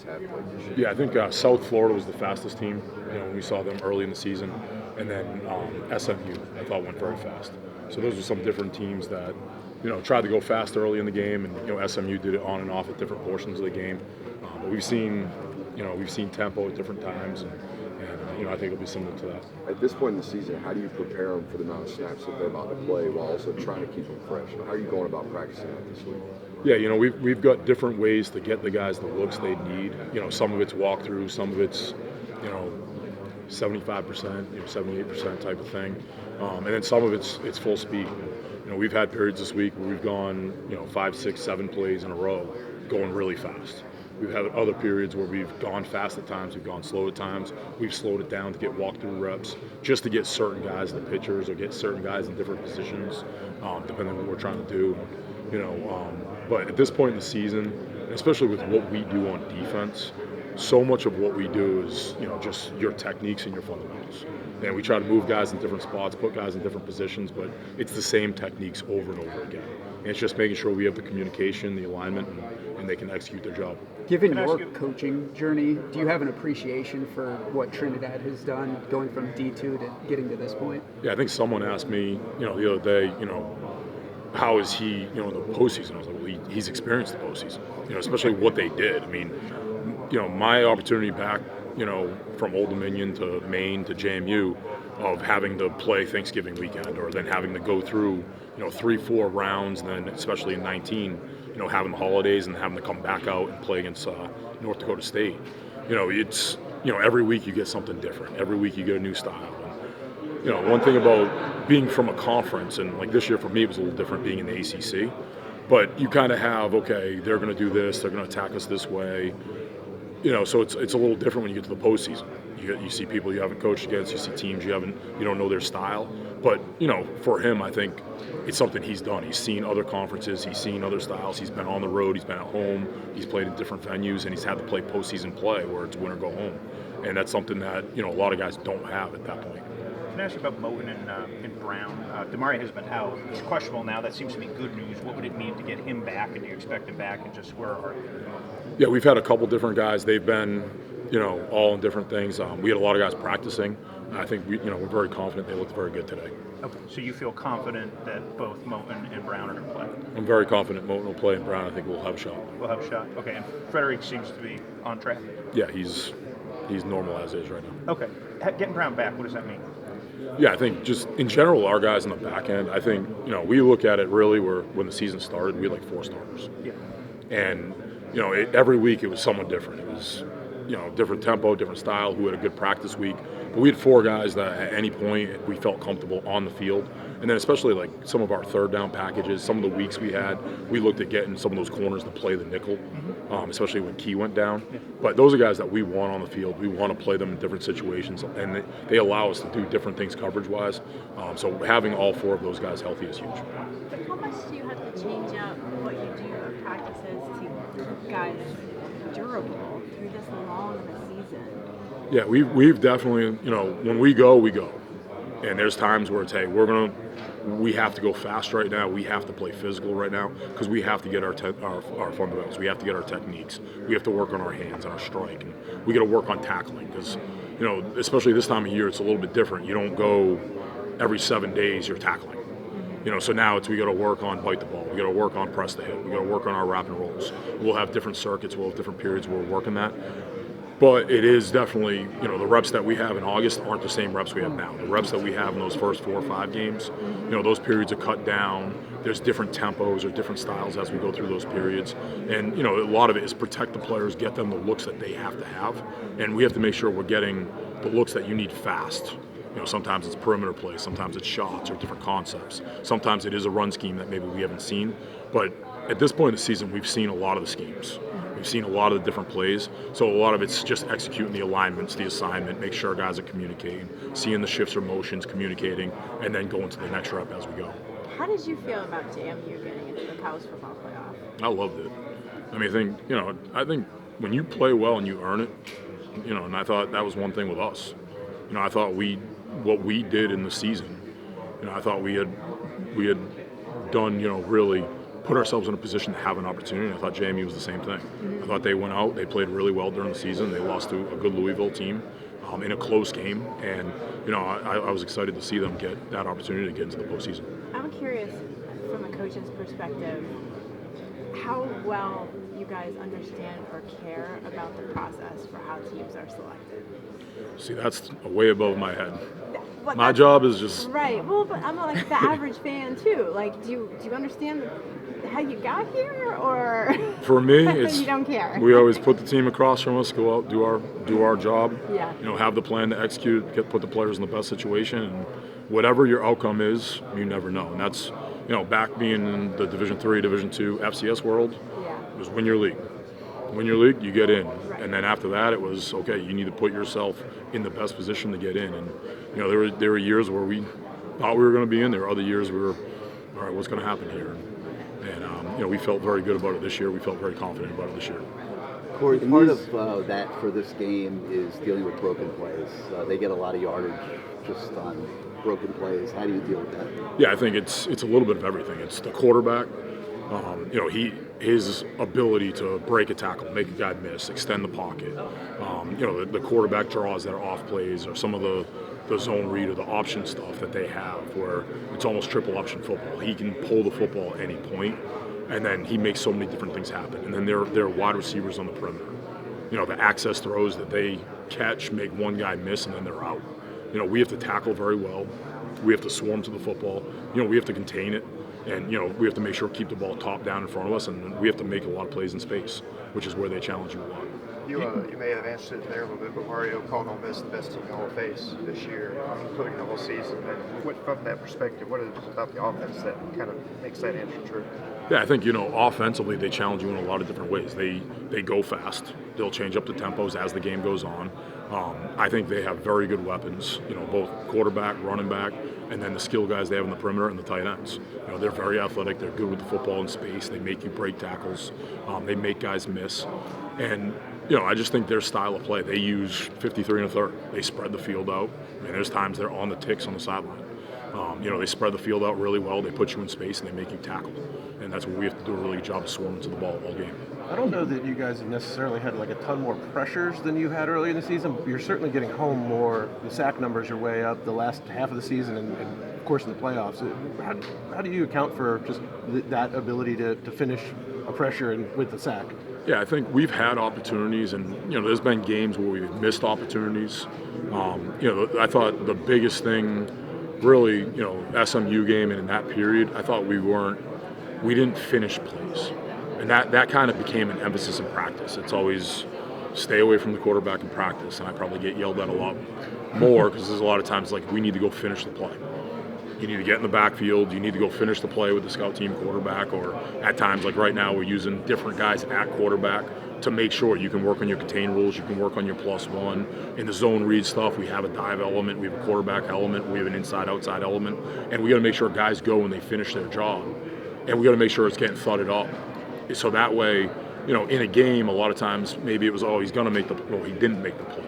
guys have played this year? Yeah, I think South Florida was the fastest team, when we saw them early in the season. And then SMU, I thought, went very fast. So those were some different teams that, tried to go fast early in the game, and, SMU did it on and off at different portions of the game. But we've seen tempo at different times, and I think it'll be similar to that. At this point in the season, how do you prepare them for the amount of snaps that they're about to play while also trying to keep them fresh? How are you going about practicing that this week? Yeah, we've got different ways to get the guys the looks they need. Some of it's walkthrough, some of it's, 75%, 78% type of thing, and then some of it's full speed. We've had periods this week where we've gone, 5, 6, 7 plays in a row, going really fast. We've had other periods where we've gone fast at times, we've gone slow at times. We've slowed it down to get walkthrough reps, just to get certain guys the pitchers or get certain guys in different positions, depending on what we're trying to do. But at this point in the season, especially with what we do on defense, so much of what we do is, just your techniques and your fundamentals. And we try to move guys in different spots, put guys in different positions, but it's the same techniques over and over again. And it's just making sure we have the communication, the alignment, and they can execute their job. Given your coaching journey, do you have an appreciation for what Trinidad has done going from D2 to getting to this point? Yeah, I think someone asked me, the other day, how is he, in the postseason? I was like, well, he's experienced the postseason, especially what they did. I mean, my opportunity back, from Old Dominion to Maine to JMU, of having to play Thanksgiving weekend, or then having to go through, 3-4 rounds, and then especially in 19, having the holidays and having to come back out and play against North Dakota State. It's, every week you get something different. Every week you get a new style. And, one thing about being from a conference, and like this year for me it was a little different being in the ACC, but you kind of have, okay, they're going to do this, they're going to attack us this way. So it's a little different when you get to the postseason. You see people you haven't coached against, you see teams you don't know their style. But, for him, I think it's something he's done. He's seen other conferences, he's seen other styles, he's been on the road, he's been at home, he's played in different venues, and he's had to play postseason play where it's win or go home. And that's something that, a lot of guys don't have at that point. Can I ask you about Moten and Brown? Damari has been out. He's questionable now. That seems to be good news. What would it mean to get him back, and do you expect him back, and just where are you? Yeah, we've had a couple different guys. They've been, all in different things. We had a lot of guys practicing. I think we're very confident they looked very good today. Okay, so you feel confident that both Moten and Brown are going to play? I'm very confident Moten will play, and Brown, I think, will have a shot. We'll have a shot. Okay, and Frederick seems to be on track? Yeah, he's normal as is right now. Okay, getting Brown back, what does that mean? Yeah, I think just in general, our guys on the back end, I think, we look at it really where when the season started, we had like 4 starters. Yeah. And, every week it was somewhat different. It was, different tempo, different style, who had a good practice week. But we had 4 guys that at any point we felt comfortable on the field. And then especially like some of our third down packages, some of the weeks we had, we looked at getting some of those corners to play the nickel, especially when Key went down. Yeah. But those are guys that we want on the field. We want to play them in different situations, and they allow us to do different things coverage-wise. So having all 4 of those guys healthy is huge. But how much do you have to change up what you do in practices to keep guys durable through this long of a season? Yeah, we've definitely, when we go, we go. And there's times where it's, hey, we have to go fast right now. We have to play physical right now because we have to get our fundamentals. We have to get our techniques. We have to work on our hands and our strike. And we got to work on tackling because, especially this time of year, it's a little bit different. You don't go every 7 days you're tackling. So now we got to work on bite the ball. We got to work on press the hit. We got to work on our wrap and rolls. We'll have different circuits. We'll have different periods where we're working that. But it is definitely, the reps that we have in August aren't the same reps we have now. The reps that we have in those first 4 or 5 games, those periods are cut down. There's different tempos or different styles as we go through those periods. And, a lot of it is protect the players, get them the looks that they have to have. And we have to make sure we're getting the looks that you need fast. Sometimes it's perimeter plays, sometimes it's shots or different concepts. Sometimes it is a run scheme that maybe we haven't seen. But at this point in the season, we've seen a lot of the schemes. We've seen a lot of the different plays. So a lot of it's just executing the alignments, the assignment, make sure guys are communicating, seeing the shifts or motions, communicating, and then going to the next rep as we go. How did you feel about JMU getting into the college football playoff? I loved it. I mean, I think when you play well and you earn it, and I thought that was one thing with us. I thought what we did in the season, I thought we had done, really put ourselves in a position to have an opportunity. I thought JMU was the same thing. I thought they went out, they played really well during the season. They lost to a good Louisville team in a close game, and I was excited to see them get that opportunity to get into the postseason. I'm curious, from a coach's perspective, how well you guys understand or care about the process for how teams are selected. See, that's way above my head. But My job is just right. Well, but I'm like the average fan too. Like, do you understand how you got here, or for me, it's you don't care? We always put the team across from us, go out, do our job. Yeah. Have the plan to execute, put the players in the best situation, and whatever your outcome is, you never know. And that's back being in the Division III, Division II FCS world, it was win your league. Win your league, you get in. Right. And then after that, it was, okay, you need to put yourself in the best position to get in. And, there were years where we thought we were going to be in. There were other years we were, all right, what's going to happen here? And, we felt very good about it this year. We felt very confident about it this year. Corey, part of that for this game is dealing with broken plays. They get a lot of yardage just on broken plays. How do you deal with that? Yeah, I think it's a little bit of everything. It's the quarterback. His ability to break a tackle, make a guy miss, extend the pocket. The quarterback draws that are off plays, or some of the zone read or the option stuff that they have, where it's almost triple option football. He can pull the football at any point, and then he makes so many different things happen. And then there are wide receivers on the perimeter. The access throws that they catch, make one guy miss, and then they're out. We have to tackle very well. We have to swarm to the football. We have to contain it. And, we have to make sure to keep the ball top down in front of us, and we have to make a lot of plays in space, which is where they challenge you a lot. You may have answered it there a little bit, but Mario called Ole Miss the best team y'all face this year, including the whole season. And from that perspective, what is it about the offense that kind of makes that answer true? Yeah, I think, offensively they challenge you in a lot of different ways. They go fast. They'll change up the tempos as the game goes on. I think they have very good weapons, both quarterback, running back, and then the skill guys they have in the perimeter and the tight ends. They're very athletic. They're good with the football in space. They make you break tackles. They make guys miss. And, I just think their style of play, they use 53 and a third. They spread the field out. There's times they're on the ticks on the sideline. They spread the field out really well. They put you in space and they make you tackle. And that's what we have to do a really good job of swarming to the ball all game. I don't know that you guys have necessarily had a ton more pressures than you had early in the season. You're certainly getting home more. The sack numbers are way up the last half of the season and of course in the playoffs. How do you account for just that ability to finish a pressure with the sack? Yeah, I think we've had opportunities, and there's been games where we've missed opportunities. I thought the biggest thing, really, SMU game and in that period, I thought we didn't finish plays, and that kind of became an emphasis in practice. It's always stay away from the quarterback in practice, and I probably get yelled at a lot more because there's a lot of times we need to go finish the play. You need to get in the backfield. You need to go finish the play with the scout team quarterback, or at times like right now we're using different guys at quarterback to make sure you can work on your contain rules, you can work on your +1. In the zone read stuff, we have a dive element, we have a quarterback element, we have an inside-outside element, and we got to make sure guys go and they finish their job, and we got to make sure it's getting thudded up. So that way, in a game, a lot of times maybe it was, he's going to make he didn't make the play.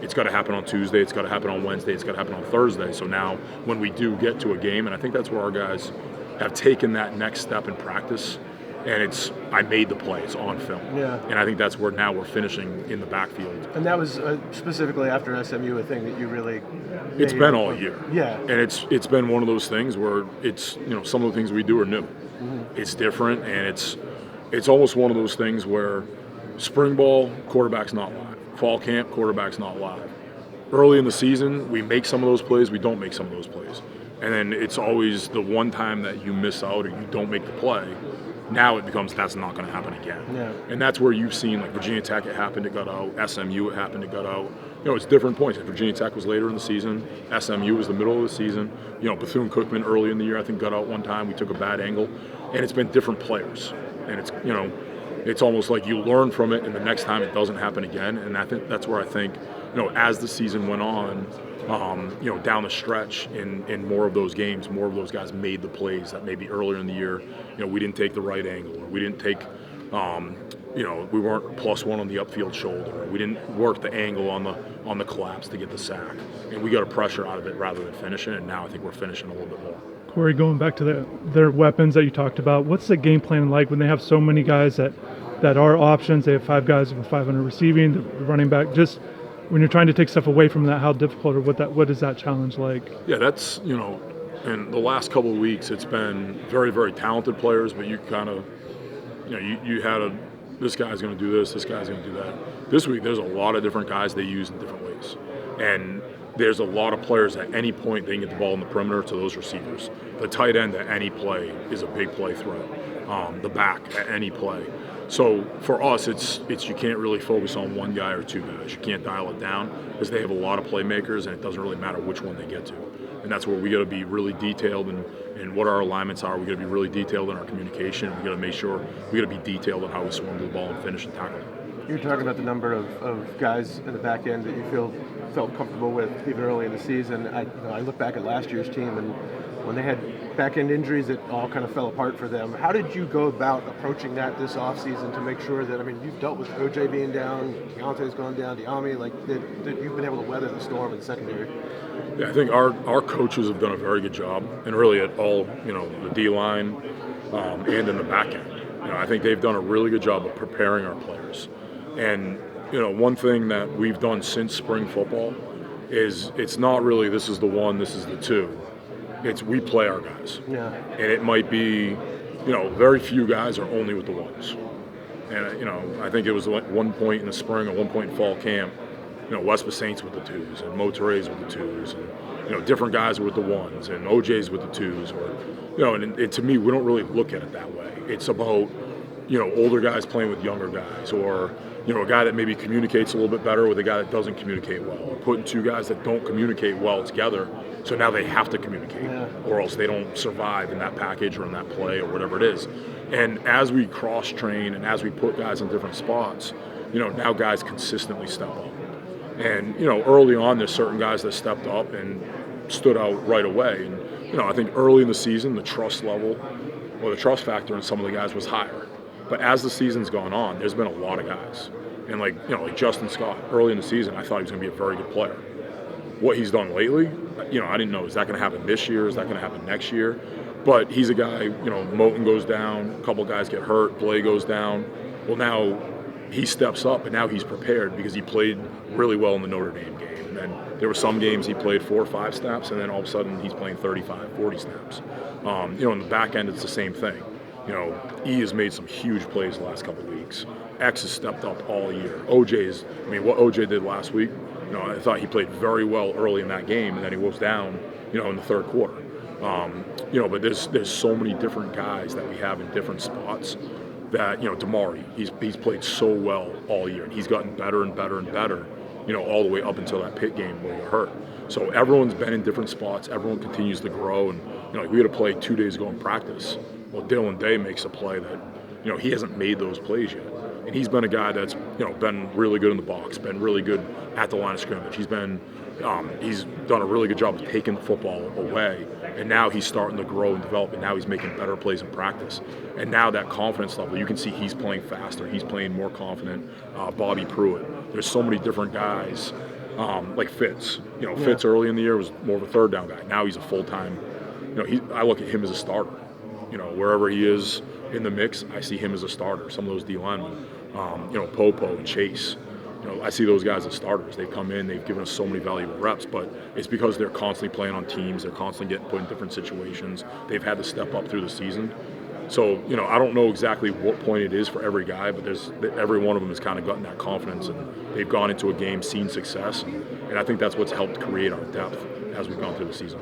It's got to happen on Tuesday, it's got to happen on Wednesday, it's got to happen on Thursday. So now when we do get to a game, and I think that's where our guys have taken that next step in practice, and I made the play, it's on film. Yeah. And I think that's where now we're finishing in the backfield. And that was specifically after SMU a thing that you really It's been all year. Yeah. And it's been one of those things where it's, some of the things we do are new. Mm-hmm. It's different, and it's almost one of those things where spring ball, quarterback's not live. Fall camp, quarterback's not live. Early in the season, we make some of those plays, we don't make some of those plays. And then it's always the one time that you miss out or you don't make the play. Now it becomes that's not going to happen again. Yeah. And that's where you've seen Virginia Tech, it happened, it got out. SMU, it happened, it got out. It's different points. Virginia Tech was later in the season. SMU was the middle of the season. Bethune-Cookman early in the year, I think, got out one time. We took a bad angle. And it's been different players. And it's almost like you learn from it, and the next time it doesn't happen again. And I think that's where I think, as the season went on, down the stretch in more of those games, more of those guys made the plays that maybe earlier in the year, we didn't take the right angle, or we didn't take, we weren't +1 on the upfield shoulder, or we didn't work the angle on the collapse to get the sack, and we got a pressure out of it rather than finishing. And now I think we're finishing a little bit more. Corey, going back to their weapons that you talked about, what's the game plan like when they have so many guys that are options? They have 5 guys with 500 receiving, the running back. Just when you're trying to take stuff away from that, how difficult or what is that challenge like? Yeah, that's, in the last couple of weeks, it's been very, very talented players, but you kind of, you had this guy's going to do this guy's going to do that. This week, there's a lot of different guys they use in different ways. And there's a lot of players at any point they can get the ball in the perimeter to those receivers. The tight end at any play is a big play threat. The back at any play. So for us, it's you can't really focus on one guy or 2 guys. You can't dial it down because they have a lot of playmakers, and it doesn't really matter which one they get to. And that's where we got to be really detailed in what our alignments are. We got to be really detailed in our communication. We got to make sure we got to be detailed on how we swing the ball and finish and tackle. You're talking about the number of guys in the back end that you felt comfortable with even early in the season. I look back at last year's team, and when they had back end injuries, it all kind of fell apart for them. How did you go about approaching that this offseason to make sure that, you've dealt with OJ being down, Deontay's gone down, Diami, that you've been able to weather the storm in the secondary? Yeah, I think our coaches have done a very good job, and really at all, the D-line and in the back end. I think they've done a really good job of preparing our players. And, one thing that we've done since spring football is it's not really this is the 1, this is the 2. It's we play our guys. Yeah. And it might be, very few guys are only with the 1s. And, I think it was like one point in the spring or one point in fall camp, West Saints with the 2s and Motoray's with the 2s and, different guys are with the 1s and OJ's with the 2s or, and to me, we don't really look at it that way. It's about, older guys playing with younger guys or, a guy that maybe communicates a little bit better with a guy that doesn't communicate well, or putting 2 guys that don't communicate well together, so now they have to communicate, or else they don't survive in that package or in that play or whatever it is. And as we cross-train and as we put guys in different spots, now guys consistently step up. And, early on, there's certain guys that stepped up and stood out right away. And, I think early in the season, the trust level or the trust factor in some of the guys was higher. But as the season's gone on, there's been a lot of guys. And like Justin Scott, early in the season, I thought he was going to be a very good player. What he's done lately, I didn't know, is that going to happen this year? Is that going to happen next year? But he's a guy, Moten goes down, a couple guys get hurt, Blay goes down. Well, now he steps up, and now he's prepared because he played really well in the Notre Dame game. And then there were some games he played 4 or 5 snaps, and then all of a sudden he's playing 35, 40 snaps. In the back end, it's the same thing. E has made some huge plays the last couple of weeks. X has stepped up all year. What OJ did last week, I thought he played very well early in that game, and then he was down, in the third quarter. But there's so many different guys that we have in different spots that, Damari, he's played so well all year, and he's gotten better and better and better, all the way up until that Pitt game where he got hurt. So everyone's been in different spots. Everyone continues to grow, and, we had to play 2 days ago in practice. Well, Dylan Day makes a play that, he hasn't made those plays yet. And he's been a guy that's, been really good in the box, been really good at the line of scrimmage. He's done a really good job of taking the football away. And now he's starting to grow and develop, and now he's making better plays in practice. And now that confidence level, you can see he's playing faster. He's playing more confident. Bobby Pruitt. There's so many different guys, like Fitz. Fitz early in the year was more of a third down guy. Now he's a full-time, I look at him as a starter. Wherever he is in the mix, I see him as a starter. Some of those D linemen, Popo and Chase, I see those guys as starters. They've come in, they've given us so many valuable reps, but it's because they're constantly playing on teams, they're constantly getting put in different situations. They've had to step up through the season. So, I don't know exactly what point it is for every guy, but every one of them has kind of gotten that confidence, and they've gone into a game, seen success, and I think that's what's helped create our depth as we've gone through the season.